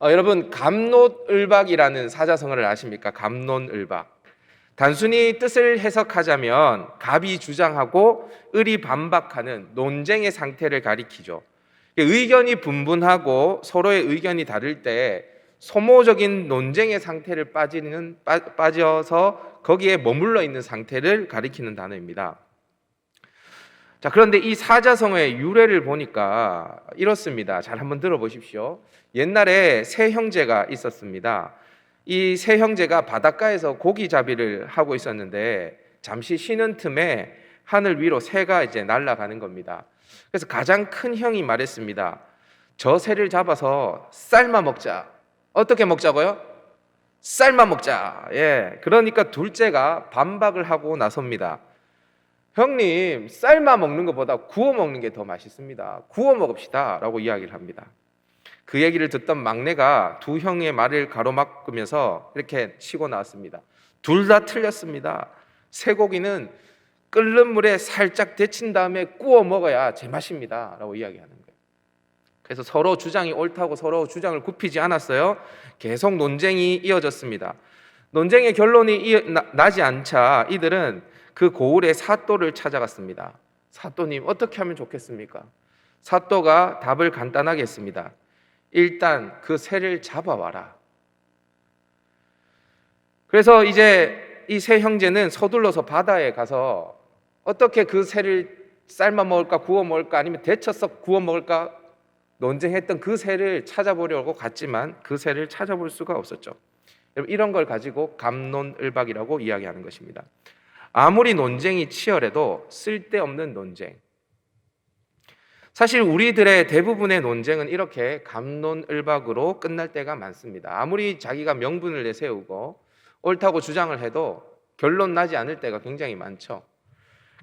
여러분, 갑론을박이라는 사자성어를 아십니까? 갑론을박. 단순히 뜻을 해석하자면 갑이 주장하고 을이 반박하는 논쟁의 상태를 가리키죠. 의견이 분분하고 서로의 의견이 다를 때 소모적인 논쟁의 상태를 빠져서 거기에 머물러 있는 상태를 가리키는 단어입니다. 자, 그런데 이 사자성어의 유래를 보니까 이렇습니다. 잘 한번 들어보십시오. 옛날에 세 형제가 있었습니다. 이 세 형제가 바닷가에서 고기잡이를 하고 있었는데 잠시 쉬는 틈에 하늘 위로 새가 이제 날아가는 겁니다. 그래서 가장 큰 형이 말했습니다. 저 새를 잡아서 삶아 먹자. 어떻게 먹자고요? 삶아 먹자. 예. 그러니까 둘째가 반박을 하고 나섭니다. 형님, 삶아 먹는 것보다 구워 먹는 게 더 맛있습니다. 구워 먹읍시다 라고 이야기를 합니다. 그 얘기를 듣던 막내가 두 형의 말을 가로막으면서 이렇게 치고 나왔습니다. 둘 다 틀렸습니다. 쇠고기는 끓는 물에 살짝 데친 다음에 구워 먹어야 제맛입니다 라고 이야기하는 거예요. 그래서 서로 주장이 옳다고 서로 주장을 굽히지 않았어요. 계속 논쟁이 이어졌습니다. 논쟁의 결론이 나지 않자 이들은 그 고을의 사또를 찾아갔습니다. 사또님, 어떻게 하면 좋겠습니까? 사또가 답을 간단하게 했습니다. 일단 그 새를 잡아와라. 그래서 이제 이 세 형제는 서둘러서 바다에 가서 어떻게 그 새를 삶아 먹을까, 구워 먹을까, 아니면 데쳐서 구워 먹을까 논쟁했던 그 새를 찾아보려고 갔지만 그 새를 찾아볼 수가 없었죠. 여러분, 이런 걸 가지고 갑론을박이라고 이야기하는 것입니다. 아무리 논쟁이 치열해도 쓸데없는 논쟁. 사실 우리들의 대부분의 논쟁은 이렇게 갑론을박으로 끝날 때가 많습니다. 아무리 자기가 명분을 내세우고 옳다고 주장을 해도 결론 나지 않을 때가 굉장히 많죠.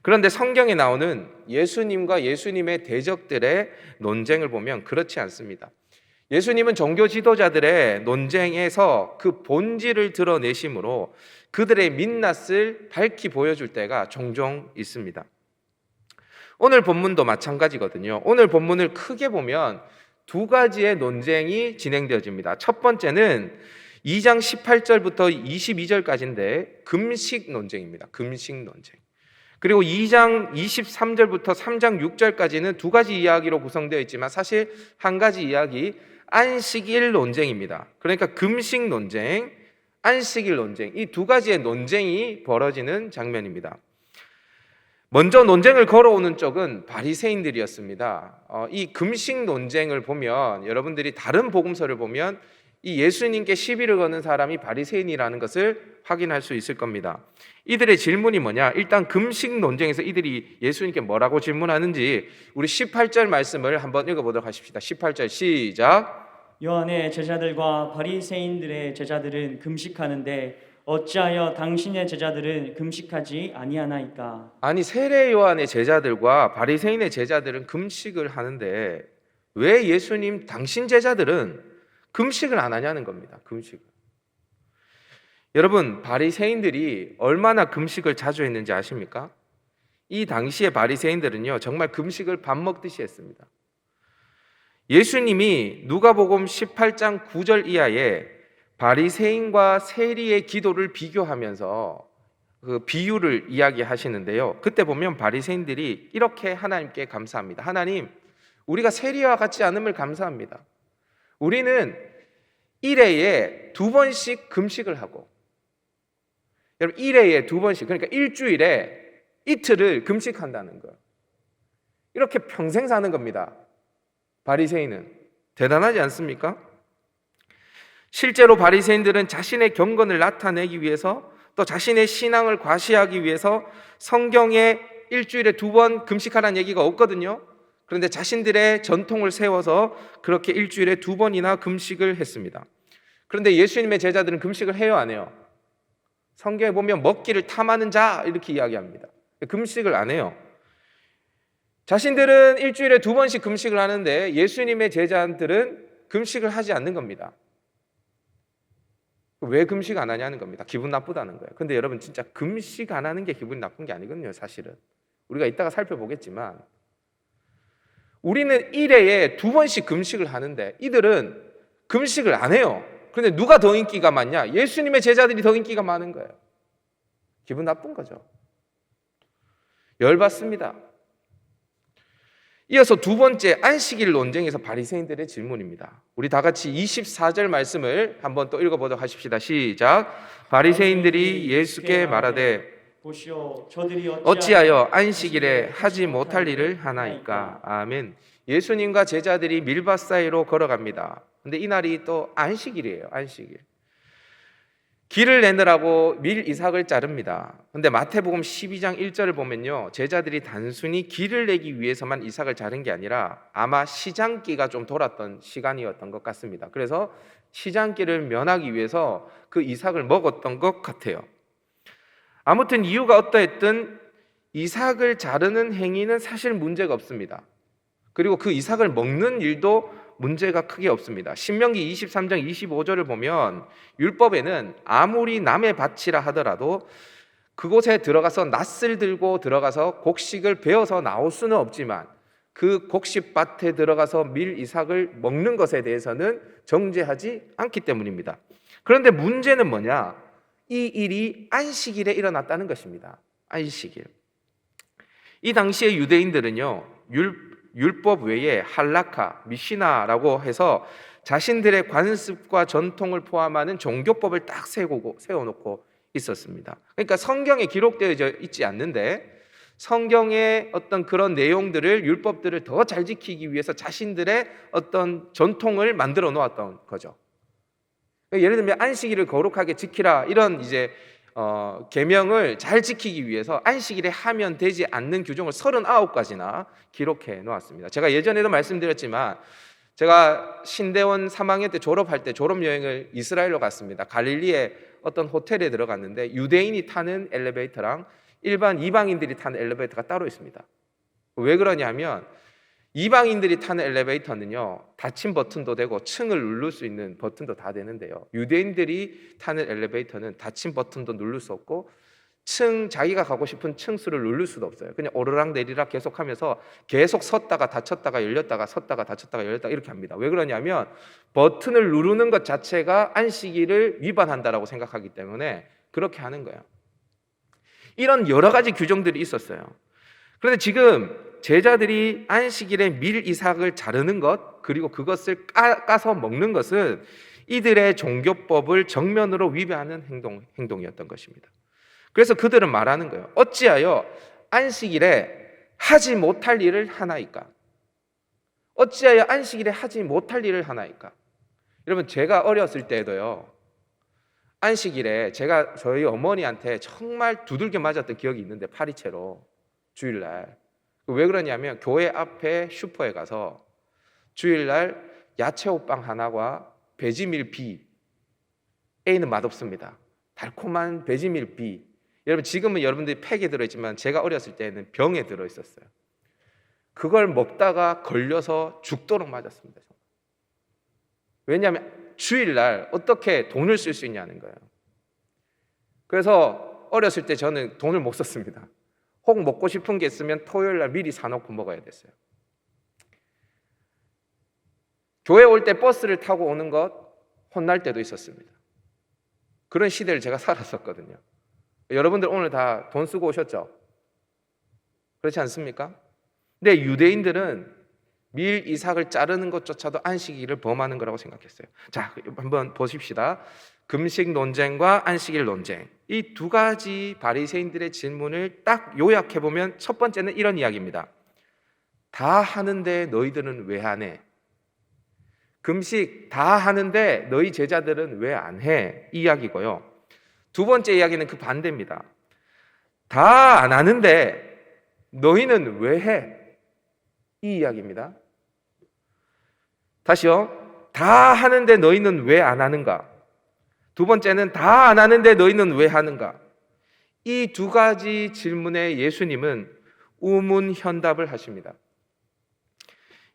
그런데 성경에 나오는 예수님과 예수님의 대적들의 논쟁을 보면 그렇지 않습니다. 예수님은 종교 지도자들의 논쟁에서 그 본질을 드러내심으로 그들의 민낯을 밝히 보여줄 때가 종종 있습니다. 오늘 본문도 마찬가지거든요. 오늘 본문을 크게 보면 두 가지의 논쟁이 진행되어집니다. 첫 번째는 2장 18절부터 22절까지인데 금식 논쟁입니다. 금식 논쟁. 그리고 2장 23절부터 3장 6절까지는 두 가지 이야기로 구성되어 있지만 사실 한 가지 이야기, 안식일 논쟁입니다. 그러니까 금식 논쟁, 안식일 논쟁, 이 두 가지의 논쟁이 벌어지는 장면입니다. 먼저 논쟁을 걸어오는 쪽은 바리새인들이었습니다. 이 금식 논쟁을 보면 여러분들이 다른 복음서를 보면 이 예수님께 시비를 거는 사람이 바리새인이라는 것을 확인할 수 있을 겁니다. 이들의 질문이 뭐냐? 일단 금식 논쟁에서 이들이 예수님께 뭐라고 질문하는지 우리 18절 말씀을 한번 읽어보도록 하십시다. 18절 시작. 요한의 제자들과 바리새인들의 제자들은 금식하는데 어찌하여 당신의 제자들은 금식하지 아니하나이까? 아니, 세례 요한의 제자들과 바리새인의 제자들은 금식을 하는데 왜 예수님 당신 제자들은 금식을 안 하냐는 겁니다. 금식을. 여러분, 바리새인들이 얼마나 금식을 자주 했는지 아십니까? 이 당시의 바리새인들은요, 정말 금식을 밥 먹듯이 했습니다. 예수님이 누가복음 18장 9절 이하에 바리새인과 세리의 기도를 비교하면서 그 비유를 이야기하시는데요. 그때 보면 바리새인들이 이렇게 하나님께 감사합니다. 하나님, 우리가 세리와 같지 않음을 감사합니다. 우리는 1회에 2번씩 금식을 하고, 여러분 1회에 2번씩, 그러니까 일주일에 이틀을 금식한다는 거예요. 이렇게 평생 사는 겁니다. 바리새인은 대단하지 않습니까? 실제로 바리새인들은 자신의 경건을 나타내기 위해서 또 자신의 신앙을 과시하기 위해서 성경에 일주일에 2번 금식하라는 얘기가 없거든요. 그런데 자신들의 전통을 세워서 그렇게 일주일에 2번이나 금식을 했습니다. 그런데 예수님의 제자들은 금식을 해요, 안 해요? 성경에 보면 먹기를 탐하는 자 이렇게 이야기합니다. 금식을 안 해요. 자신들은 일주일에 2번씩 금식을 하는데 예수님의 제자들은 금식을 하지 않는 겁니다. 왜 금식 안 하냐는 겁니다. 기분 나쁘다는 거예요. 근데 여러분, 진짜 금식 안 하는 게 기분 나쁜 게 아니거든요, 사실은. 우리가 이따가 살펴보겠지만 우리는 1회에 2번씩 금식을 하는데 이들은 금식을 안 해요. 그런데 누가 더 인기가 많냐? 예수님의 제자들이 더 인기가 많은 거예요. 기분 나쁜 거죠. 열받습니다. 이어서 두 번째 안식일 논쟁에서 바리새인들의 질문입니다. 우리 다 같이 24절 말씀을 한번 또 읽어보도록 하십시다. 시작. 바리새인들이 예수께 말하되 보시오, 저들이 어찌하여 안식일에 하지 못할 일을 하나이까. 아멘. 예수님과 제자들이 밀밭 사이로 걸어갑니다. 근데 이날이 또 안식일이에요. 안식일. 길을 내느라고 밀 이삭을 자릅니다. 근데 마태복음 12장 1절을 보면요, 제자들이 단순히 길을 내기 위해서만 이삭을 자른 게 아니라 아마 시장기가 좀 돌았던 시간이었던 것 같습니다. 그래서 시장기를 면하기 위해서 그 이삭을 먹었던 것 같아요. 아무튼 이유가 어떠했든 이삭을 자르는 행위는 사실 문제가 없습니다. 그리고 그 이삭을 먹는 일도 문제가 크게 없습니다. 신명기 23장 25절을 보면 율법에는 아무리 남의 밭이라 하더라도 그곳에 들어가서 낫을 들고 들어가서 곡식을 베어서 나올 수는 없지만 그 곡식밭에 들어가서 밀 이삭을 먹는 것에 대해서는 정죄하지 않기 때문입니다. 그런데 문제는 뭐냐? 이 일이 안식일에 일어났다는 것입니다. 안식일. 이 당시의 유대인들은요, 율법 외에 할라카, 미시나라고 해서 자신들의 관습과 전통을 포함하는 종교법을 딱 세워놓고 있었습니다. 그러니까 성경에 기록되어 있지 않는데 성경의 어떤 그런 내용들을, 율법들을 더 잘 지키기 위해서 자신들의 어떤 전통을 만들어 놓았던 거죠. 예를 들면 안식일을 거룩하게 지키라, 이런 이제 계명을 잘 지키기 위해서 안식일에 하면 되지 않는 규정을 39가지나 기록해 놓았습니다. 제가 예전에도 말씀드렸지만 제가 신대원 3학년 때 졸업할 때 졸업여행을 이스라엘로 갔습니다. 갈릴리의 어떤 호텔에 들어갔는데 유대인이 타는 엘리베이터랑 일반 이방인들이 타는 엘리베이터가 따로 있습니다. 왜 그러냐면 이방인들이 타는 엘리베이터는요, 닫힌 버튼도 되고 층을 누를 수 있는 버튼도 다 되는데요, 유대인들이 타는 엘리베이터는 닫힌 버튼도 누를 수 없고 자기가 가고 싶은 층수를 누를 수도 없어요. 그냥 오르락 내리락 계속하면서 계속 섰다가 닫혔다가 열렸다가 섰다가 닫혔다가 열렸다가 이렇게 합니다. 왜 그러냐면 버튼을 누르는 것 자체가 안식일을 위반한다라고 생각하기 때문에 그렇게 하는 거예요. 이런 여러 가지 규정들이 있었어요. 그런데 지금 제자들이 안식일에 밀 이삭을 자르는 것, 그리고 그것을 까서 먹는 것은 이들의 종교법을 정면으로 위배하는 행동이었던 것입니다. 그래서 그들은 말하는 거예요. 어찌하여 안식일에 하지 못할 일을 하나이까? 어찌하여 안식일에 하지 못할 일을 하나이까? 여러분, 제가 어렸을 때도요, 안식일에 제가 저희 어머니한테 정말 두들겨 맞았던 기억이 있는데, 파리채로 주일날. 왜 그러냐면 교회 앞에 슈퍼에 가서 주일날 야채호빵 하나와 베지밀 B, A는 맛없습니다. 달콤한 베지밀 B. 여러분, 지금은 여러분들이 팩에 들어있지만 제가 어렸을 때는 병에 들어있었어요. 그걸 먹다가 걸려서 죽도록 맞았습니다. 왜냐하면 주일날 어떻게 돈을 쓸 수 있냐는 거예요. 그래서 어렸을 때 저는 돈을 못 썼습니다. 혹 먹고 싶은 게 있으면 토요일날 미리 사놓고 먹어야 됐어요. 교회 올 때 버스를 타고 오는 것 혼날 때도 있었습니다. 그런 시대를 제가 살았었거든요. 여러분들 오늘 다 돈 쓰고 오셨죠? 그렇지 않습니까? 근데 유대인들은 밀 이삭을 자르는 것조차도 안식일을 범하는 거라고 생각했어요. 자, 한번 보십시다. 금식 논쟁과 안식일 논쟁, 이 두 가지 바리새인들의 질문을 딱 요약해 보면 첫 번째는 이런 이야기입니다. 다 하는데 너희들은 왜 안 해? 금식 다 하는데 너희 제자들은 왜 안 해? 이 이야기고요. 두 번째 이야기는 그 반대입니다. 다 안 하는데 너희는 왜 해? 이 이야기입니다. 다시요. 다 하는데 너희는 왜 안 하는가? 두 번째는 다 안 하는데 너희는 왜 하는가? 이 두 가지 질문에 예수님은 우문현답을 하십니다.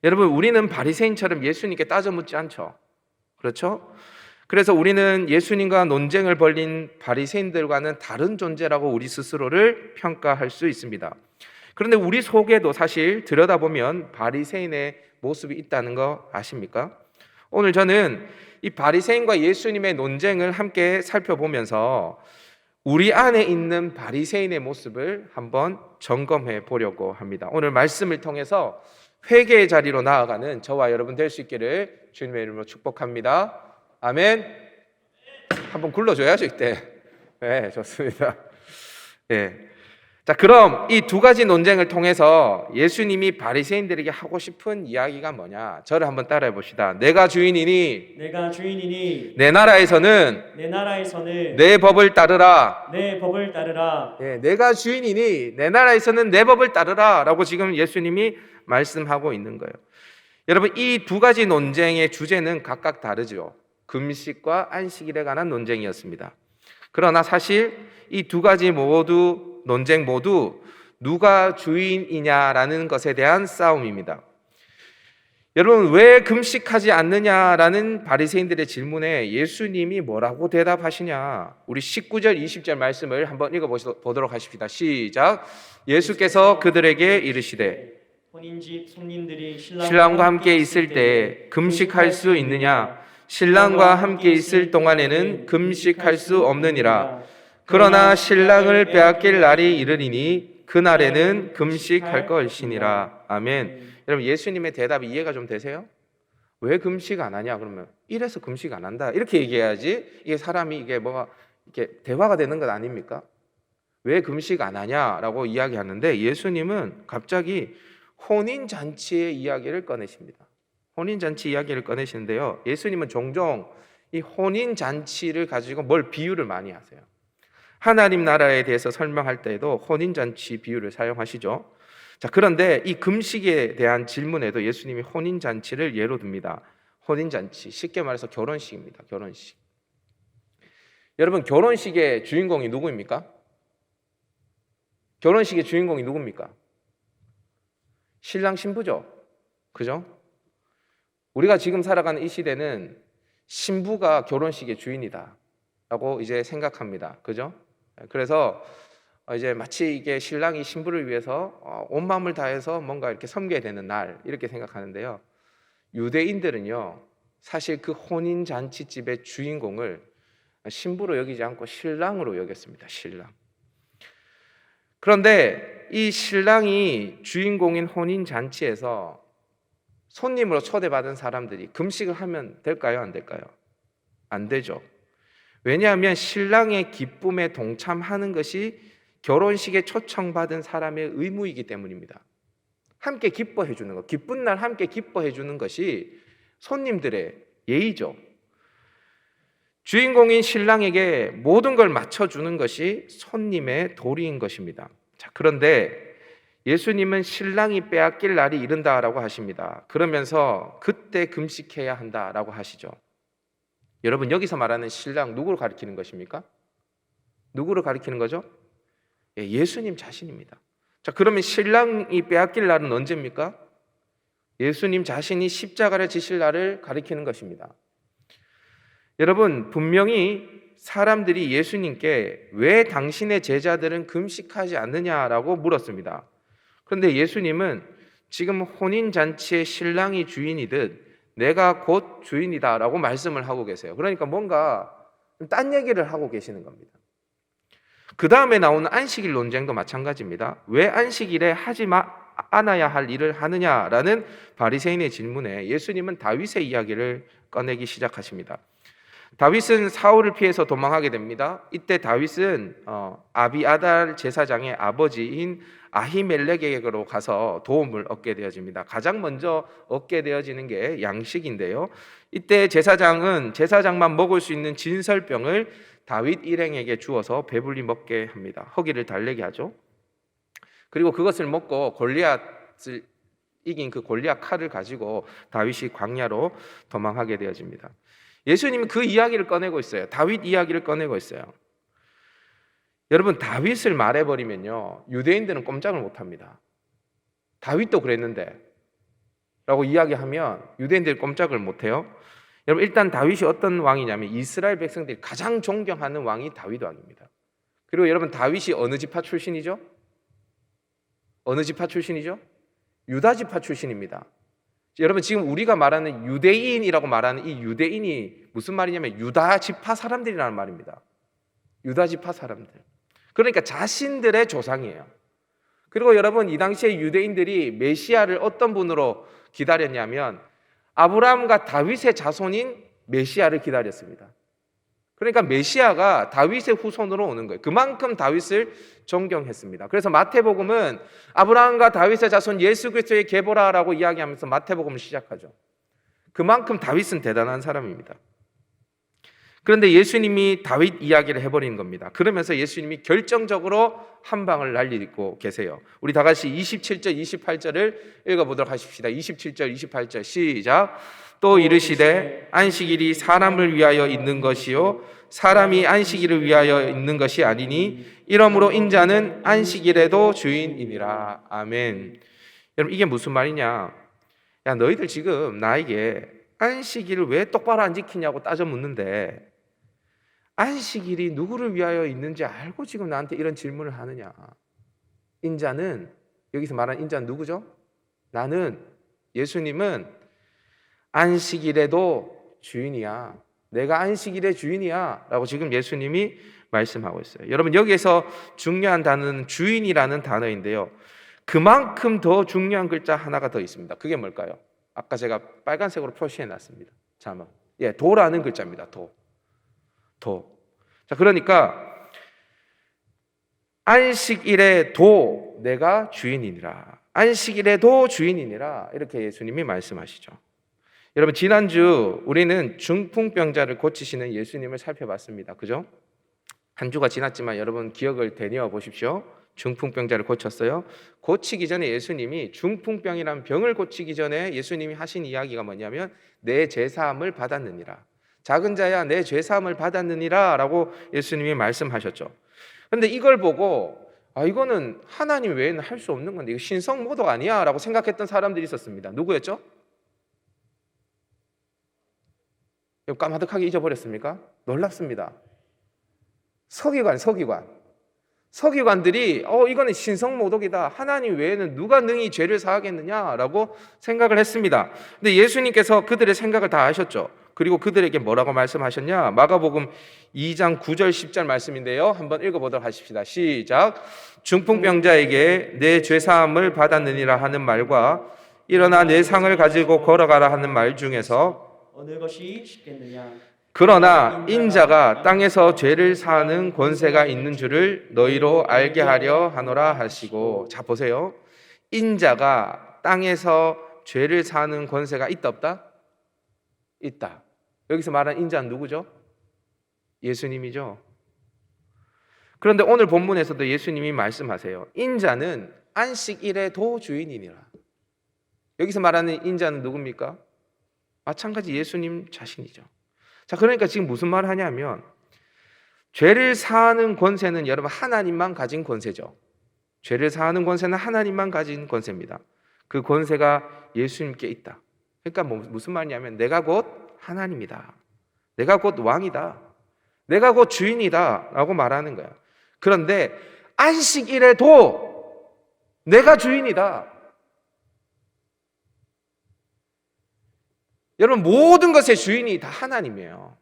여러분, 우리는 바리새인처럼 예수님께 따져 묻지 않죠. 그렇죠? 그래서 우리는 예수님과 논쟁을 벌인 바리새인들과는 다른 존재라고 우리 스스로를 평가할 수 있습니다. 그런데 우리 속에도 사실 들여다보면 바리새인의 모습이 있다는 거 아십니까? 오늘 저는 이 바리새인과 예수님의 논쟁을 함께 살펴보면서 우리 안에 있는 바리새인의 모습을 한번 점검해 보려고 합니다. 오늘 말씀을 통해서 회개의 자리로 나아가는 저와 여러분 될 수 있기를 주님의 이름으로 축복합니다. 아멘. 한번 굴러줘야죠 이때. 네, 좋습니다. 네. 자, 그럼 이 두 가지 논쟁을 통해서 예수님이 바리새인들에게 하고 싶은 이야기가 뭐냐? 저를 한번 따라해 봅시다. 내가 주인이니 내 나라에서는 내 법을 따르라. 내 법을 따르라. 네, 내가 주인이니 내 나라에서는 내 법을 따르라라고 지금 예수님이 말씀하고 있는 거예요. 여러분, 이 두 가지 논쟁의 주제는 각각 다르죠. 금식과 안식일에 관한 논쟁이었습니다. 그러나 사실 이 두 가지 논쟁 모두 누가 주인이냐라는 것에 대한 싸움입니다. 여러분, 왜 금식하지 않느냐라는 바리새인들의 질문에 예수님이 뭐라고 대답하시냐? 우리 19절 20절 말씀을 한번 읽어보도록 하십시다. 시작. 예수께서 그들에게 이르시되 혼인집 손님들이 신랑과 함께 있을 때 금식할 수 있느냐? 신랑과 함께 있을 동안에는 금식할 수 없느니라. 그러나 신랑을 빼앗길 날이 이르리니 그날에는 금식할 것이니라. 아멘. 여러분, 예수님의 대답이 이해가 좀 되세요? 왜 금식 안 하냐? 그러면 이래서 금식 안 한다 이렇게 얘기해야지 이게 사람이 이게 뭐가 이렇게 대화가 되는 것 아닙니까? 왜 금식 안 하냐라고 이야기하는데 예수님은 갑자기 혼인잔치의 이야기를 꺼내십니다. 혼인잔치 이야기를 꺼내시는데요, 예수님은 종종 이 혼인잔치를 가지고 뭘 비유를 많이 하세요. 하나님 나라에 대해서 설명할 때에도 혼인잔치 비유를 사용하시죠. 자, 그런데 이 금식에 대한 질문에도 예수님이 혼인잔치를 예로 듭니다. 혼인잔치, 쉽게 말해서 결혼식입니다. 결혼식. 여러분, 결혼식의 주인공이 누구입니까? 결혼식의 주인공이 누굽니까? 신랑 신부죠. 그죠? 우리가 지금 살아가는 이 시대는 신부가 결혼식의 주인이다 라고 이제 생각합니다. 그죠? 그래서 이제 마치 이게 신랑이 신부를 위해서 온 마음을 다해서 뭔가 이렇게 섬겨야 되는 날 이렇게 생각하는데요, 유대인들은요 사실 그 혼인 잔치집의 주인공을 신부로 여기지 않고 신랑으로 여겼습니다. 신랑. 그런데 이 신랑이 주인공인 혼인 잔치에서 손님으로 초대받은 사람들이 금식을 하면 될까요? 안 될까요? 안 되죠. 왜냐하면 신랑의 기쁨에 동참하는 것이 결혼식에 초청받은 사람의 의무이기 때문입니다. 함께 기뻐해 주는 것, 기쁜 날 함께 기뻐해 주는 것이 손님들의 예의죠. 주인공인 신랑에게 모든 걸 맞춰주는 것이 손님의 도리인 것입니다. 자, 그런데 예수님은 신랑이 빼앗길 날이 이른다라고 하십니다. 그러면서 그때 금식해야 한다라고 하시죠. 여러분, 여기서 말하는 신랑 누구를 가리키는 것입니까? 누구를 가리키는 거죠? 예수님 자신입니다. 자, 그러면 신랑이 빼앗길 날은 언제입니까? 예수님 자신이 십자가를 지실 날을 가리키는 것입니다. 여러분, 분명히 사람들이 예수님께 왜 당신의 제자들은 금식하지 않느냐라고 물었습니다. 그런데 예수님은 지금 혼인잔치의 신랑이 주인이듯 내가 곧 주인이다라고 말씀을 하고 계세요. 그러니까 뭔가 딴 얘기를 하고 계시는 겁니다. 그 다음에 나오는 안식일 논쟁도 마찬가지입니다. 왜 안식일에 하지 않아야 할 일을 하느냐라는 바리새인의 질문에 예수님은 다윗의 이야기를 꺼내기 시작하십니다. 다윗은 사울을 피해서 도망하게 됩니다. 이때 다윗은 아비아달 제사장의 아버지인 아히멜렉에게로 가서 도움을 얻게 되어집니다. 가장 먼저 얻게 되어지는 게 양식인데요, 이때 제사장만 먹을 수 있는 진설병을 다윗 일행에게 주어서 배불리 먹게 합니다. 허기를 달래게 하죠. 그리고 그것을 먹고 골리앗을 이긴 그 골리앗 칼을 가지고 다윗이 광야로 도망하게 되어집니다. 예수님은 그 이야기를 꺼내고 있어요. 다윗 이야기를 꺼내고 있어요. 여러분, 다윗을 말해버리면요 유대인들은 꼼짝을 못합니다. 다윗도 그랬는데 라고 이야기하면 유대인들이 꼼짝을 못해요. 여러분, 일단 다윗이 어떤 왕이냐면 이스라엘 백성들이 가장 존경하는 왕이 다윗 왕입니다. 그리고 여러분, 다윗이 어느 지파 출신이죠? 어느 지파 출신이죠? 유다 지파 출신입니다. 여러분 지금 우리가 말하는 유대인이라고 말하는 이 유대인이 무슨 말이냐면 유다 지파 사람들이라는 말입니다. 유다 지파 사람들. 그러니까 자신들의 조상이에요. 그리고 여러분 이 당시에 유대인들이 메시아를 어떤 분으로 기다렸냐면 아브라함과 다윗의 자손인 메시아를 기다렸습니다. 그러니까 메시아가 다윗의 후손으로 오는 거예요. 그만큼 다윗을 존경했습니다. 그래서 마태복음은 아브라함과 다윗의 자손 예수 그리스도의 계보라라고 이야기하면서 마태복음을 시작하죠. 그만큼 다윗은 대단한 사람입니다. 그런데 예수님이 다윗 이야기를 해버리는 겁니다. 그러면서 예수님이 결정적으로 한 방을 날리고 계세요. 우리 다 같이 27절, 28절을 읽어보도록 하십시다. 27절, 28절 시작. 또 이르시되 안식일이 사람을 위하여 있는 것이요 사람이 안식일을 위하여 있는 것이 아니니 이러므로 인자는 안식일에도 주인이니라. 아멘. 여러분 이게 무슨 말이냐? 야 너희들 지금 나에게 안식일을 왜 똑바로 안 지키냐고 따져 묻는데 안식일이 누구를 위하여 있는지 알고 지금 나한테 이런 질문을 하느냐? 인자는 여기서 말하는 인자는 누구죠? 나는 예수님은 안식일에도 주인이야. 내가 안식일의 주인이야 라고 지금 예수님이 말씀하고 있어요. 여러분 여기에서 중요한 단어는 주인이라는 단어인데요. 그만큼 더 중요한 글자 하나가 더 있습니다. 그게 뭘까요? 아까 제가 빨간색으로 표시해 놨습니다. 잠깐. 도라는 글자입니다. 도. 자, 그러니까 안식일에도 내가 주인이니라. 안식일에도 주인이니라. 이렇게 예수님이 말씀하시죠. 여러분 지난주 우리는 중풍병자를 고치시는 예수님을 살펴봤습니다. 그죠? 한 주가 지났지만 여러분 기억을 되뇌어 보십시오. 중풍병자를 고쳤어요. 고치기 전에 예수님이 중풍병이라는 병을 고치기 전에 예수님이 하신 이야기가 뭐냐면 내 죄사함을 받았느니라. 작은 자야 내 죄사함을 받았느니라 라고 예수님이 말씀하셨죠. 그런데 이걸 보고 이거는 하나님 외에는 할 수 없는 건데 이거 신성모독 아니야 라고 생각했던 사람들이 있었습니다. 누구였죠? 까마득하게 잊어버렸습니까? 놀랍습니다. 서기관들이 이거는 신성모독이다. 하나님 외에는 누가 능히 죄를 사하겠느냐라고 생각을 했습니다. 근데 예수님께서 그들의 생각을 다 아셨죠. 그리고 그들에게 뭐라고 말씀하셨냐? 마가복음 2장 9절 10절 말씀인데요. 한번 읽어보도록 하십시다. 시작. 중풍병자에게 내 죄사함을 받았느니라 하는 말과 일어나 내 상을 가지고 걸어가라 하는 말 중에서 어느 것이 쉽겠느냐? 그러나 인자가 땅에서 죄를 사하는 권세가 있는 줄을 너희로 알게 하려 하노라 하시고. 자 보세요. 인자가 땅에서 죄를 사하는 권세가 있다 없다? 있다. 여기서 말하는 인자는 누구죠? 예수님이죠. 그런데 오늘 본문에서도 예수님이 말씀하세요. 인자는 안식일에도 주인이니라. 여기서 말하는 인자는 누굽니까? 마찬가지 예수님 자신이죠. 자, 그러니까 지금 무슨 말을 하냐면 죄를 사하는 권세는 여러분 하나님만 가진 권세죠. 죄를 사하는 권세는 하나님만 가진 권세입니다. 그 권세가 예수님께 있다. 그러니까 무슨 말이냐면 내가 곧 하나님이다. 내가 곧 왕이다. 내가 곧 주인이다 라고 말하는 거야. 그런데 안식일에도 내가 주인이다. 여러분 모든 것의 주인이 다 하나님이에요.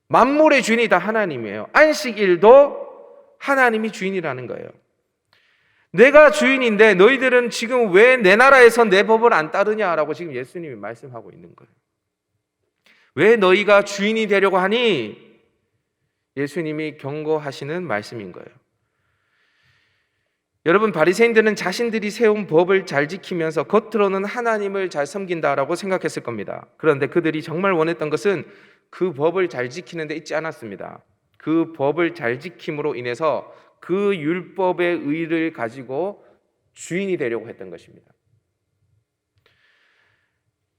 만물의 주인이 다 하나님이에요. 안식일도 하나님이 주인이라는 거예요. 내가 주인인데 너희들은 지금 왜 내 나라에서 내 법을 안 따르냐라고 지금 예수님이 말씀하고 있는 거예요. 왜 너희가 주인이 되려고 하니? 예수님이 경고하시는 말씀인 거예요. 여러분 바리새인들은 자신들이 세운 법을 잘 지키면서 겉으로는 하나님을 잘 섬긴다라고 생각했을 겁니다. 그런데 그들이 정말 원했던 것은 그 법을 잘 지키는 데 있지 않았습니다. 그 법을 잘 지킴으로 인해서 그 율법의 의를 가지고 주인이 되려고 했던 것입니다.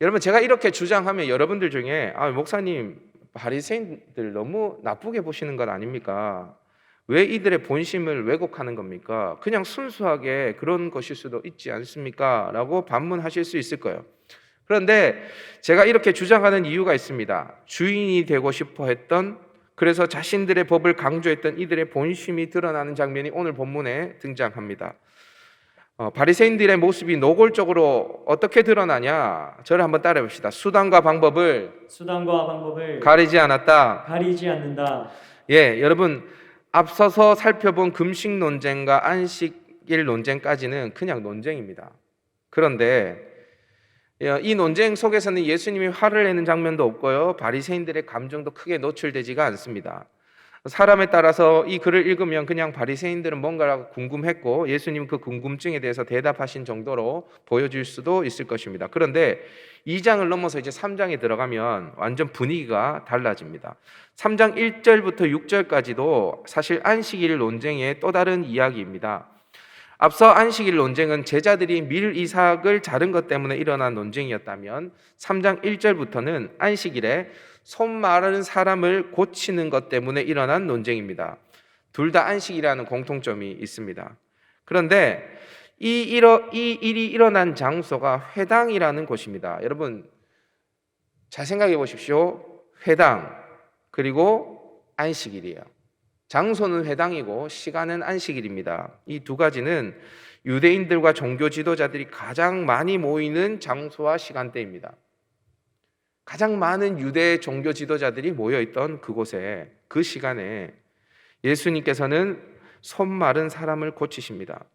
여러분 제가 이렇게 주장하면 여러분들 중에 목사님 바리새인들 너무 나쁘게 보시는 것 아닙니까? 왜 이들의 본심을 왜곡하는 겁니까? 그냥 순수하게 그런 것일 수도 있지 않습니까? 라고 반문하실 수 있을 거예요. 그런데 제가 이렇게 주장하는 이유가 있습니다. 주인이 되고 싶어 했던, 그래서 자신들의 법을 강조했던 이들의 본심이 드러나는 장면이 오늘 본문에 등장합니다. 바리새인들의 모습이 노골적으로 어떻게 드러나냐? 저를 한번 따라해 봅시다. 수단과 방법을 수단과 방법을 가리지 않았다. 가리지 않는다. 예, 여러분 앞서서 살펴본 금식 논쟁과 안식일 논쟁까지는 그냥 논쟁입니다. 그런데 이 논쟁 속에서는 예수님이 화를 내는 장면도 없고요. 바리새인들의 감정도 크게 노출되지가 않습니다. 사람에 따라서 이 글을 읽으면 그냥 바리새인들은 뭔가 궁금했고 예수님 그 궁금증에 대해서 대답하신 정도로 보여질 수도 있을 것입니다. 그런데 2장을 넘어서 이제 3장에 들어가면 완전 분위기가 달라집니다. 3장 1절부터 6절까지도 사실 안식일 논쟁의 또 다른 이야기입니다. 앞서 안식일 논쟁은 제자들이 밀 이삭을 자른 것 때문에 일어난 논쟁이었다면 3장 1절부터는 안식일에 손 마른 사람을 고치는 것 때문에 일어난 논쟁입니다. 둘 다 안식이라는 공통점이 있습니다. 그런데 이 일이 일어난 장소가 회당이라는 곳입니다. 여러분 잘 생각해 보십시오. 회당 그리고 안식일이에요. 장소는 회당이고 시간은 안식일입니다. 이 두 가지는 유대인들과 종교 지도자들이 가장 많이 모이는 장소와 시간대입니다. 가장 많은 유대 종교 지도자들이 모여있던 그곳에 그 시간에 예수님께서는 손 마른 사람을 고치십니다.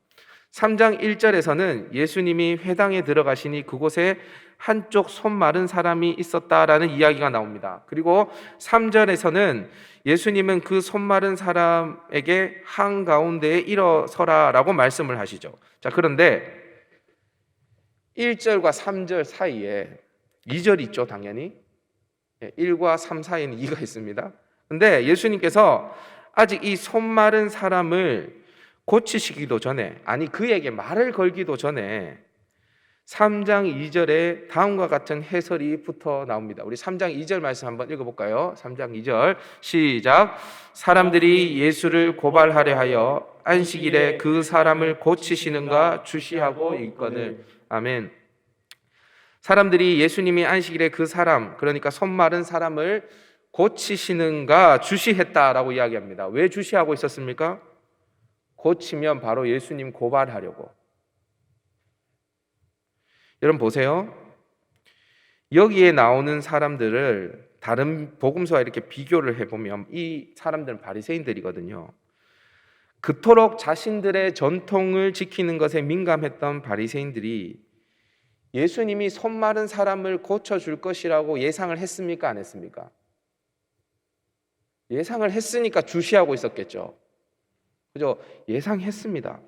3장 1절에서는 예수님이 회당에 들어가시니 그곳에 한쪽 손 마른 사람이 있었다라는 이야기가 나옵니다. 그리고 3절에서는 예수님은 그 손 마른 사람에게 한가운데에 일어서라라고 말씀을 하시죠. 자, 그런데 1절과 3절 사이에 2절이 있죠, 당연히. 1과 3 사이에는 2가 있습니다. 근데 예수님께서 아직 이 손 마른 사람을 고치시기도 전에, 아니 그에게 말을 걸기도 전에 3장 2절에 다음과 같은 해설이 붙어 나옵니다. 우리 3장 2절 말씀 한번 읽어볼까요? 3장 2절 시작. 사람들이 예수를 고발하려 하여 안식일에 그 사람을 고치시는가 주시하고 있거늘. 아멘. 사람들이 예수님이 안식일에 그 사람, 그러니까 손 마른 사람을 고치시는가 주시했다라고 이야기합니다. 왜 주시하고 있었습니까? 고치면 바로 예수님 고발하려고. 여러분 보세요. 여기에 나오는 사람들을 다른 복음서와 이렇게 비교를 해보면 이 사람들은 바리새인들이거든요. 그토록 자신들의 전통을 지키는 것에 민감했던 바리새인들이 예수님이 손 마른 사람을 고쳐줄 것이라고 예상을 했습니까? 안 했습니까? 예상을 했으니까 주시하고 있었겠죠. 그죠? 예상했습니다.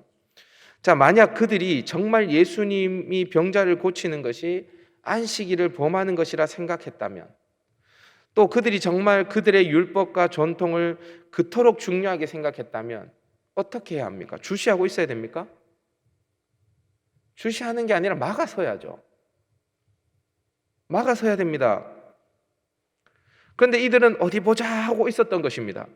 자, 만약 그들이 정말 예수님이 병자를 고치는 것이 안식일을 범하는 것이라 생각했다면, 또 그들이 정말 그들의 율법과 전통을 그토록 중요하게 생각했다면 어떻게 해야 합니까? 주시하고 있어야 됩니까? 주시하는 게 아니라 막아서야죠. 막아서야 됩니다. 그런데 이들은 어디 보자 하고 있었던 것입니다.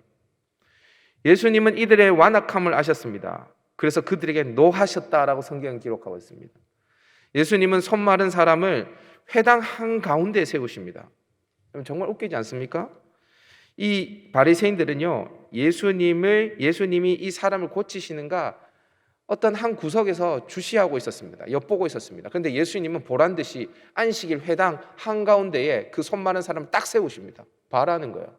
예수님은 이들의 완악함을 아셨습니다. 그래서 그들에게 노하셨다라고 성경은 기록하고 있습니다. 예수님은 손 마른 사람을 회당 한가운데에 세우십니다. 정말 웃기지 않습니까? 이 바리새인들은요, 예수님이 이 사람을 고치시는가 어떤 한 구석에서 주시하고 있었습니다. 엿보고 있었습니다. 그런데 예수님은 보란 듯이 안식일 회당 한가운데에 그 손 마른 사람을 딱 세우십니다. 바라는 거예요.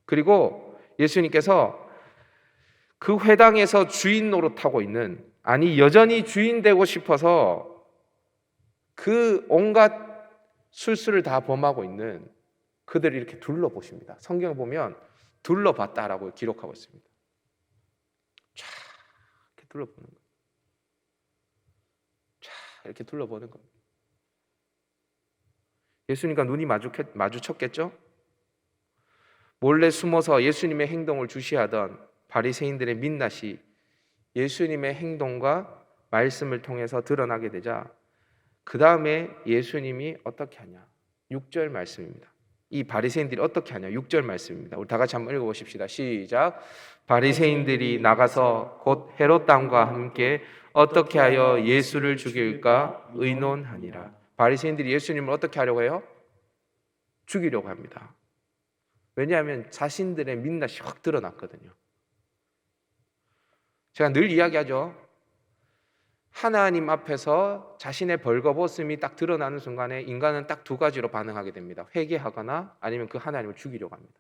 그리고 예수님께서 그 회당에서 주인 노릇하고 있는, 아니 여전히 주인 되고 싶어서 그 온갖 술수를 다 범하고 있는 그들을 이렇게 둘러보십니다. 성경을 보면 둘러봤다라고 기록하고 있습니다. 쫙 이렇게 둘러보는 거예요. 쫙 이렇게 둘러보는 겁니다. 예수님과 눈이 마주쳤겠죠? 몰래 숨어서 예수님의 행동을 주시하던 바리새인들의 민낯이 예수님의 행동과 말씀을 통해서 드러나게 되자 그 다음에 예수님이 어떻게 하냐? 6절 말씀입니다. 이 바리새인들이 어떻게 하냐? 6절 말씀입니다. 우리 다 같이 한번 읽어보십시다. 시작. 바리새인들이 나가서 곧 헤롯 왕과 함께 어떻게 하여 예수를 죽일까 의논하니라. 바리새인들이 예수님을 어떻게 하려고 해요? 죽이려고 합니다. 왜냐하면 자신들의 민낯이 확 드러났거든요. 제가 늘 이야기하죠. 하나님 앞에서 자신의 벌거벗음이 딱 드러나는 순간에 인간은 딱 두 가지로 반응하게 됩니다. 회개하거나 아니면 그 하나님을 죽이려고 합니다.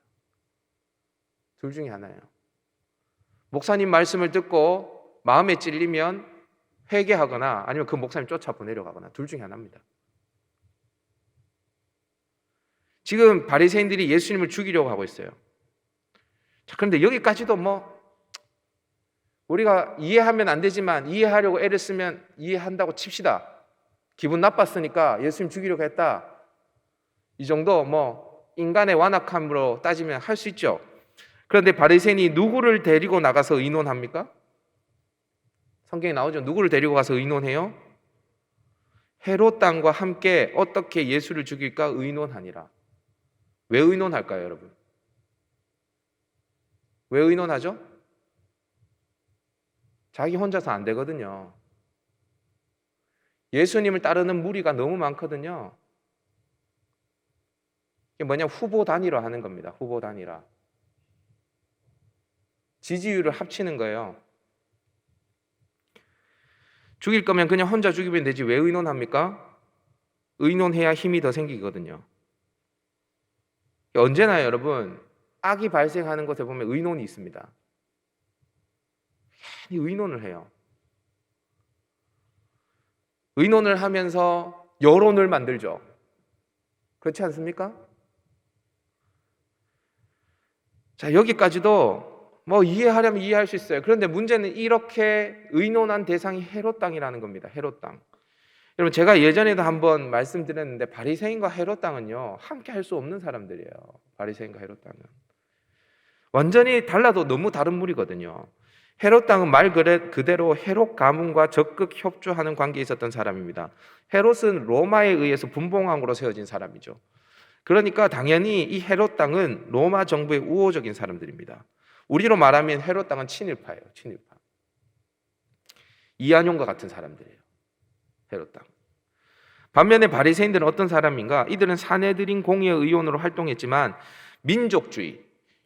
둘 중에 하나예요. 목사님 말씀을 듣고 마음에 찔리면 회개하거나 아니면 그 목사님 쫓아보내려 가거나 둘 중에 하나입니다. 지금 바리새인들이 예수님을 죽이려고 하고 있어요. 자, 그런데 여기까지도 우리가 이해하면 안 되지만 이해하려고 애를 쓰면 이해한다고 칩시다. 기분 나빴으니까 예수님 죽이려고 했다. 이 정도 인간의 완악함으로 따지면 할 수 있죠. 그런데 바리새인이 누구를 데리고 나가서 의논합니까? 성경에 나오죠. 누구를 데리고 가서 의논해요? 헤롯 왕과 함께 어떻게 예수를 죽일까 의논하니라. 왜 의논할까요, 여러분? 왜 의논하죠? 자기 혼자서 안 되거든요. 예수님을 따르는 무리가 너무 많거든요. 이게 뭐냐? 후보 단위로 하는 겁니다. 후보 단위라. 지지율을 합치는 거예요. 죽일 거면 그냥 혼자 죽이면 되지 왜 의논합니까? 의논해야 힘이 더 생기거든요. 언제나 여러분 악이 발생하는 곳에 보면 의논이 있습니다. 괜히 의논을 해요. 의논을 하면서 여론을 만들죠. 그렇지 않습니까? 자, 여기까지도 이해하려면 이해할 수 있어요. 그런데 문제는 이렇게 의논한 대상이 헤롯 땅이라는 겁니다. 헤롯 땅. 여러분 제가 예전에도 한번 말씀드렸는데 바리새인과 헤롯 땅은요 함께 할 수 없는 사람들이에요. 바리새인과 헤롯 땅은 완전히 달라도 너무 다른 무리거든요. 헤롯 땅은 말 그대로 헤롯 가문과 적극 협조하는 관계에 있었던 사람입니다. 헤롯은 로마에 의해서 분봉왕으로 세워진 사람이죠. 그러니까 당연히 이 헤롯 땅은 로마 정부의 우호적인 사람들입니다. 우리로 말하면 헤롯 땅은 친일파예요. 친일파. 이한용과 같은 사람들이에요. 헤롯 땅. 반면에 바리새인들은 어떤 사람인가? 이들은 사내들인 공의의 의원으로 활동했지만 민족주의,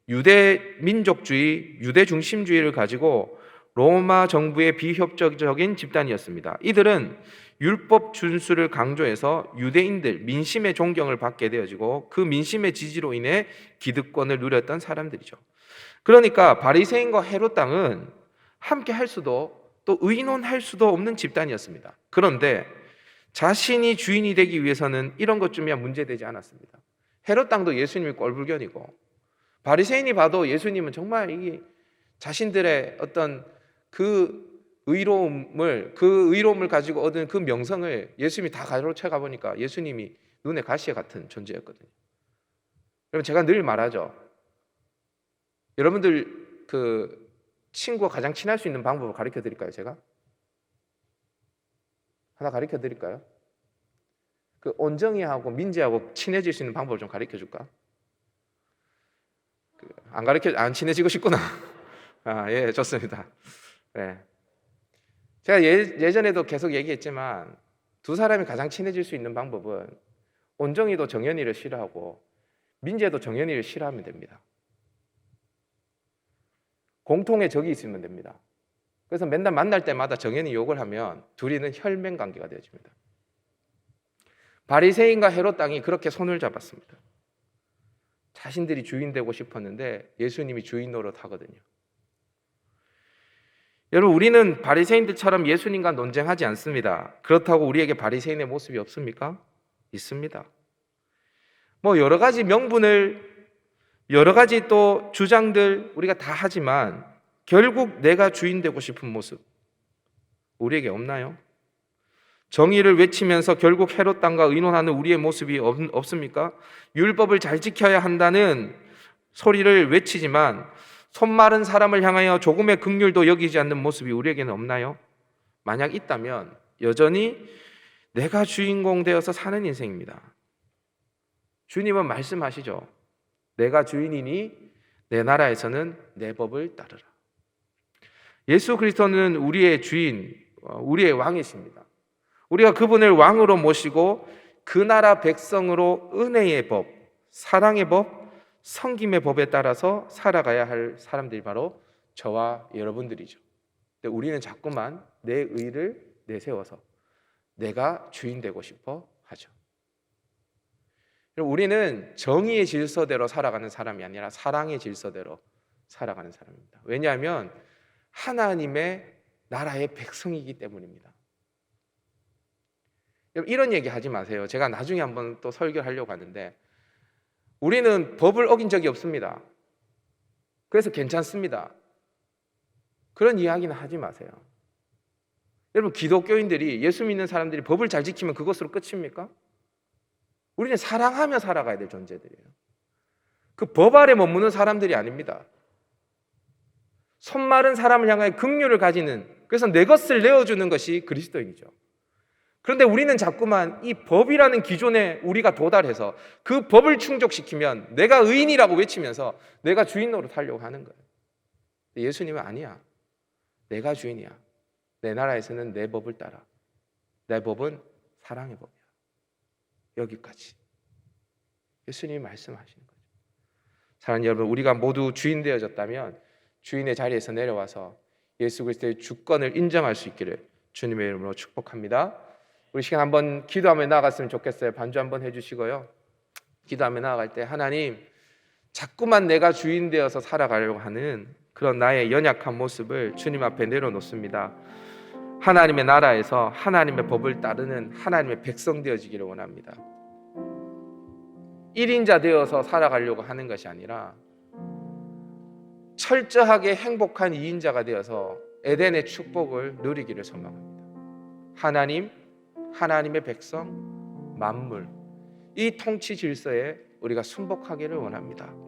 유대 민족주의, 유대 중심주의를 가지고 로마 정부의 비협조적인 집단이었습니다. 이들은 율법 준수를 강조해서 유대인들 민심의 존경을 받게 되어지고 그 민심의 지지로 인해 기득권을 누렸던 사람들이죠. 그러니까 바리새인과 헤롯 땅은 함께 할 수도 또 의논할 수도 없는 집단이었습니다. 그런데 자신이 주인이 되기 위해서는 이런 것쯤이야 문제되지 않았습니다. 헤롯 땅도 예수님이 꼴불견이고 바리새인이 봐도 예수님은 정말 이게 자신들의 어떤 그 의로움을 가지고 얻은 그 명성을 예수님이 다 가로채 가보니까 예수님이 눈에 가시 같은 존재였거든요. 여러분 제가 늘 말하죠. 여러분들 그 친구가 가장 친할 수 있는 방법을 가르쳐 드릴까요? 제가 하나 가르쳐 드릴까요? 그 온정이하고 민지하고 친해질 수 있는 방법을 좀 가르쳐 줄까? 안 친해지고 싶구나. 예, 좋습니다. 네. 제가 예전에도 계속 얘기했지만 두 사람이 가장 친해질 수 있는 방법은 온정이도 정연이를 싫어하고 민지도 정연이를 싫어하면 됩니다. 공통의 적이 있으면 됩니다. 그래서 맨날 만날 때마다 정연이 욕을 하면 둘이는 혈맹 관계가 되어집니다. 바리새인과 헤롯 땅이 그렇게 손을 잡았습니다. 자신들이 주인 되고 싶었는데 예수님이 주인 노릇하거든요. 여러분 우리는 바리새인들처럼 예수님과 논쟁하지 않습니다. 그렇다고 우리에게 바리새인의 모습이 없습니까? 있습니다. 여러 가지 명분을 여러 가지 또 주장들 우리가 다 하지만 결국 내가 주인 되고 싶은 모습 우리에게 없나요? 정의를 외치면서 결국 헤롯 땅과 의논하는 우리의 모습이 없습니까? 율법을 잘 지켜야 한다는 소리를 외치지만 손 마른 사람을 향하여 조금의 긍휼도 여기지 않는 모습이 우리에게는 없나요? 만약 있다면 여전히 내가 주인공 되어서 사는 인생입니다. 주님은 말씀하시죠. 내가 주인이니 내 나라에서는 내 법을 따르라. 예수 그리스도는 우리의 주인, 우리의 왕이십니다. 우리가 그분을 왕으로 모시고 그 나라 백성으로 은혜의 법, 사랑의 법, 섬김의 법에 따라서 살아가야 할 사람들이 바로 저와 여러분들이죠. 근데 우리는 자꾸만 내 의를 내세워서 내가 주인 되고 싶어 하죠. 우리는 정의의 질서대로 살아가는 사람이 아니라 사랑의 질서대로 살아가는 사람입니다. 왜냐하면 하나님의 나라의 백성이기 때문입니다. 여러분, 이런 얘기 하지 마세요. 제가 나중에 한번 또 설교하려고 하는데 우리는 법을 어긴 적이 없습니다. 그래서 괜찮습니다. 그런 이야기는 하지 마세요. 여러분, 기독교인들이, 예수 믿는 사람들이 법을 잘 지키면 그것으로 끝입니까? 우리는 사랑하며 살아가야 될 존재들이에요. 그 법 아래 머무는 사람들이 아닙니다. 손 마른 사람을 향하여 긍휼을 가지는, 그래서 내 것을 내어주는 것이 그리스도인이죠. 그런데 우리는 자꾸만 이 법이라는 기존에 우리가 도달해서 그 법을 충족시키면 내가 의인이라고 외치면서 내가 주인 노릇하려고 하는 거예요. 예수님은 아니야. 내가 주인이야. 내 나라에서는 내 법을 따라. 내 법은 사랑의 법이야. 여기까지 예수님이 말씀하시는 거죠. 사랑하는 여러분, 우리가 모두 주인 되어졌다면 주인의 자리에서 내려와서 예수 그리스도의 주권을 인정할 수 있기를 주님의 이름으로 축복합니다. 우리 시간 한번 기도하며 나아갔으면 좋겠어요. 반주 한번 해주시고요. 기도하며 나아갈 때 하나님, 자꾸만 내가 주인 되어서 살아가려고 하는 그런 나의 연약한 모습을 주님 앞에 내려놓습니다. 하나님의 나라에서 하나님의 법을 따르는 하나님의 백성 되어지기를 원합니다. 1인자 되어서 살아가려고 하는 것이 아니라 철저하게 행복한 2인자가 되어서 에덴의 축복을 누리기를 소망합니다. 하나님, 하나님의 백성, 만물, 이 통치 질서에 우리가 순복하기를 원합니다.